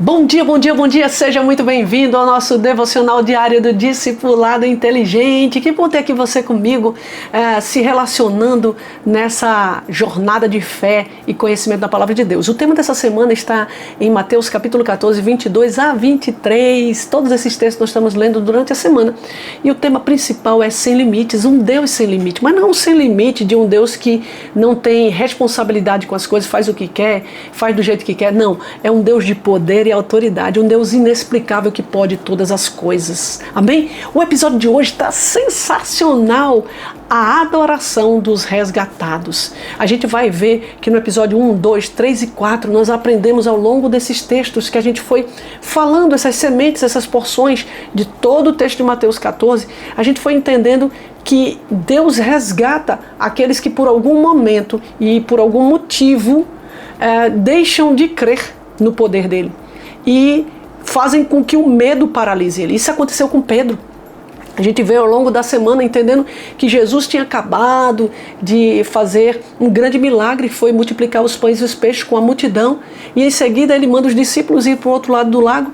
Bom dia, bom dia, bom dia, seja muito bem-vindo ao nosso devocional diário do Discipulado Inteligente. Que bom ter aqui você comigo, se relacionando nessa jornada de fé e conhecimento da Palavra de Deus. O tema dessa semana está em Mateus capítulo 14, 22 a 23. Todos esses textos nós estamos lendo durante a semana. E o tema principal é sem limites, um Deus sem limite. Mas não um sem limite de um Deus que não tem responsabilidade com as coisas, faz o que quer, faz do jeito que quer. Não, é um Deus de poder e autoridade, um Deus inexplicável que pode todas as coisas. Amém? O episódio de hoje está sensacional. A adoração dos resgatados. A gente vai ver que no episódio 1, 2, 3 e 4 nós aprendemos ao longo desses textos que a gente foi falando, essas sementes, essas porções de todo o texto de Mateus 14, a gente foi entendendo que Deus resgata aqueles que por algum momento e por algum motivo deixam de crer no poder dele e fazem com que o medo paralise ele. Isso aconteceu com Pedro. A gente veio ao longo da semana entendendo que Jesus tinha acabado de fazer um grande milagre, foi multiplicar os pães e os peixes com a multidão, e em seguida ele manda os discípulos ir para o outro lado do lago,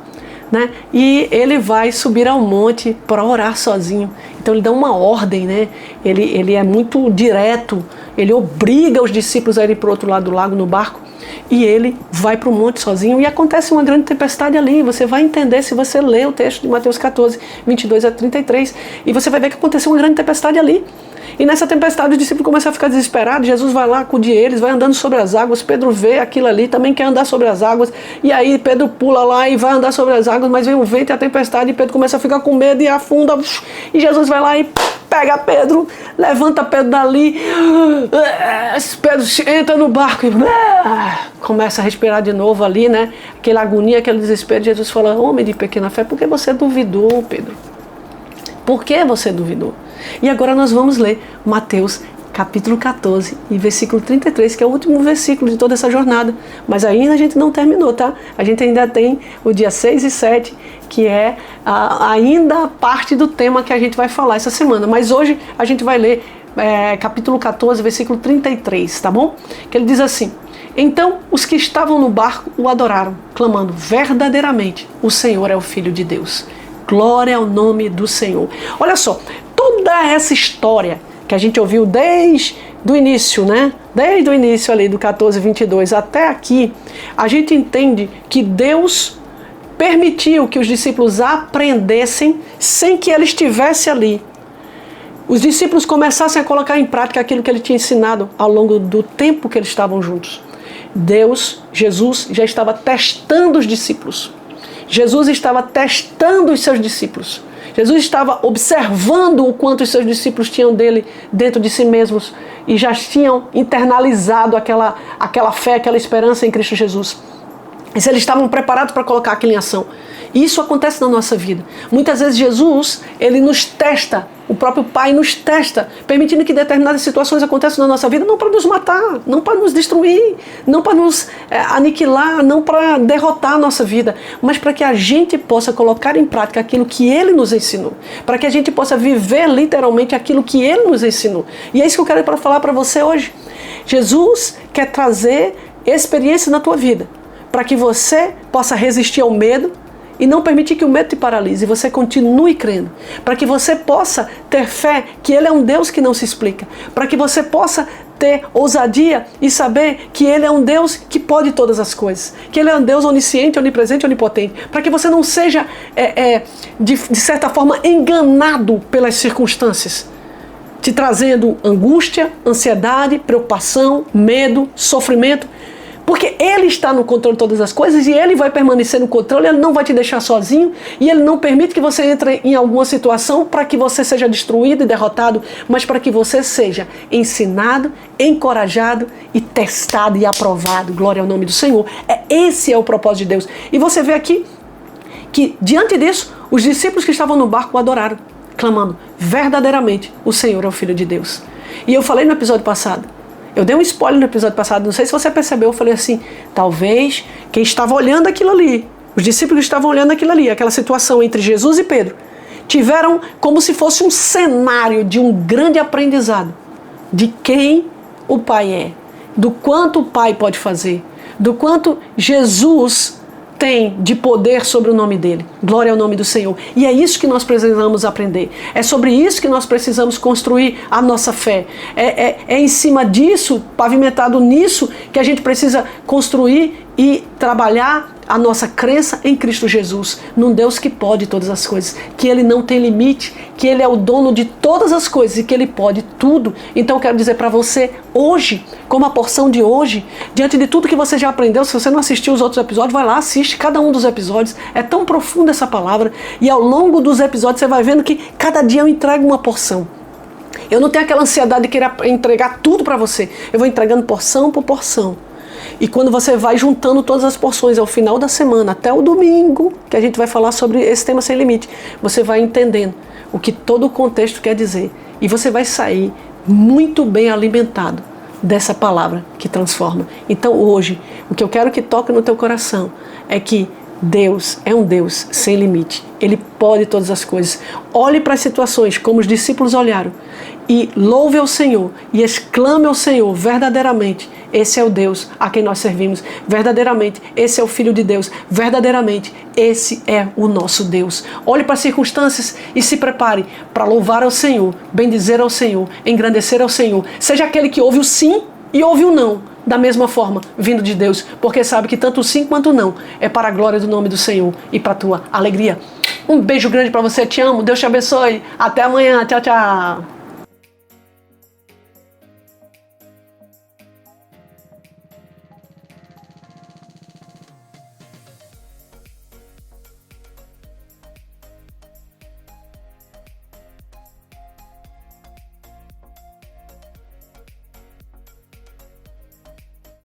né? E ele vai subir ao monte para orar sozinho. Então ele dá uma ordem, né? Ele é muito direto, ele obriga os discípulos a irem para o outro lado do lago no barco, e ele vai para o monte sozinho e acontece uma grande tempestade ali. Você vai entender se você ler o texto de Mateus 14, 22 a 33, e você vai ver que aconteceu uma grande tempestade ali. E nessa tempestade os discípulos começam a ficar desesperados. Jesus vai lá acudir eles, vai andando sobre as águas. Pedro vê aquilo ali, também quer andar sobre as águas. E aí Pedro pula lá e vai andar sobre as águas, mas vem o vento e a tempestade, e Pedro começa a ficar com medo e afunda. E Jesus vai lá e pega Pedro, levanta Pedro dali. Pedro entra no barco e começa a respirar de novo ali, né? Aquela agonia, aquele desespero. Jesus fala: homem de pequena fé, por que você duvidou, Pedro? Por que você duvidou? E agora nós vamos ler Mateus capítulo 14 e versículo 33, que é o último versículo de toda essa jornada. Mas ainda a gente não terminou, tá? A gente ainda tem o dia 6 e 7, que é ainda parte do tema que a gente vai falar essa semana. Mas hoje a gente vai ler capítulo 14, versículo 33, tá bom? Que ele diz assim: então os que estavam no barco o adoraram, clamando: verdadeiramente o Senhor é o Filho de Deus. Glória ao nome do Senhor. Olha só, toda essa história que a gente ouviu desde o início, né? Desde o início ali do 14, 22 até aqui, a gente entende que Deus permitiu que os discípulos aprendessem sem que ele estivesse ali. Os discípulos começassem a colocar em prática aquilo que ele tinha ensinado ao longo do tempo que eles estavam juntos. Jesus já estava testando os discípulos. Jesus estava testando os seus discípulos. Jesus estava observando o quanto os seus discípulos tinham dele dentro de si mesmos e já tinham internalizado aquela fé, aquela esperança em Cristo Jesus. E se eles estavam preparados para colocar aquilo em ação. E isso acontece na nossa vida. Muitas vezes Jesus, ele nos testa, o próprio Pai nos testa, permitindo que determinadas situações aconteçam na nossa vida, não para nos matar, não para nos destruir, não para nos aniquilar, não para derrotar a nossa vida, mas para que a gente possa colocar em prática aquilo que Ele nos ensinou, para que a gente possa viver literalmente aquilo que Ele nos ensinou. E é isso que eu quero falar para você hoje. Jesus quer trazer experiência na tua vida, para que você possa resistir ao medo e não permitir que o medo te paralise, e você continue crendo, para que você possa ter fé que Ele é um Deus que não se explica, para que você possa ter ousadia e saber que Ele é um Deus que pode todas as coisas, que Ele é um Deus onisciente, onipresente, onipotente, para que você não seja, de certa forma, enganado pelas circunstâncias, te trazendo angústia, ansiedade, preocupação, medo, sofrimento. Porque Ele está no controle de todas as coisas e Ele vai permanecer no controle, Ele não vai te deixar sozinho e Ele não permite que você entre em alguma situação para que você seja destruído e derrotado, mas para que você seja ensinado, encorajado e testado e aprovado. Glória ao nome do Senhor. Esse é o propósito de Deus. E você vê aqui que, diante disso, os discípulos que estavam no barco o adoraram, clamando: verdadeiramente o Senhor é o Filho de Deus. E eu falei no episódio passado, eu dei um spoiler no episódio passado, não sei se você percebeu, eu falei assim: talvez quem estava olhando aquilo ali, os discípulos que estavam olhando aquilo ali, aquela situação entre Jesus e Pedro, tiveram como se fosse um cenário de um grande aprendizado de quem o Pai é, do quanto o Pai pode fazer, do quanto Jesus tem de poder sobre o nome dele. Glória ao nome do Senhor. E é isso que nós precisamos aprender. É sobre isso que nós precisamos construir a nossa fé. É em cima disso, pavimentado nisso, que a gente precisa construir e trabalhar a nossa crença em Cristo Jesus, num Deus que pode todas as coisas, que Ele não tem limite, que Ele é o dono de todas as coisas e que Ele pode tudo. Então eu quero dizer para você, hoje, como a porção de hoje, diante de tudo que você já aprendeu, se você não assistiu os outros episódios, vai lá, assiste cada um dos episódios. É tão profunda essa palavra e ao longo dos episódios você vai vendo que cada dia eu entrego uma porção. Eu não tenho aquela ansiedade de querer entregar tudo para você. Eu vou entregando porção por porção. E quando você vai juntando todas as porções ao final da semana, até o domingo, que a gente vai falar sobre esse tema sem limite, você vai entendendo o que todo o contexto quer dizer. E você vai sair muito bem alimentado dessa palavra que transforma. Então hoje, o que eu quero que toque no teu coração é que Deus é um Deus sem limite. Ele pode todas as coisas. Olhe para as situações como os discípulos olharam e louve ao Senhor e exclame ao Senhor verdadeiramente. Esse é o Deus a quem nós servimos. Verdadeiramente, esse é o Filho de Deus. Verdadeiramente, esse é o nosso Deus. Olhe para as circunstâncias e se prepare para louvar ao Senhor, bendizer ao Senhor, engrandecer ao Senhor. Seja aquele que ouve o sim e ouve o não, da mesma forma, vindo de Deus, porque sabe que tanto o sim quanto o não é para a glória do nome do Senhor e para a tua alegria. Um beijo grande para você, te amo, Deus te abençoe. Até amanhã, tchau, tchau.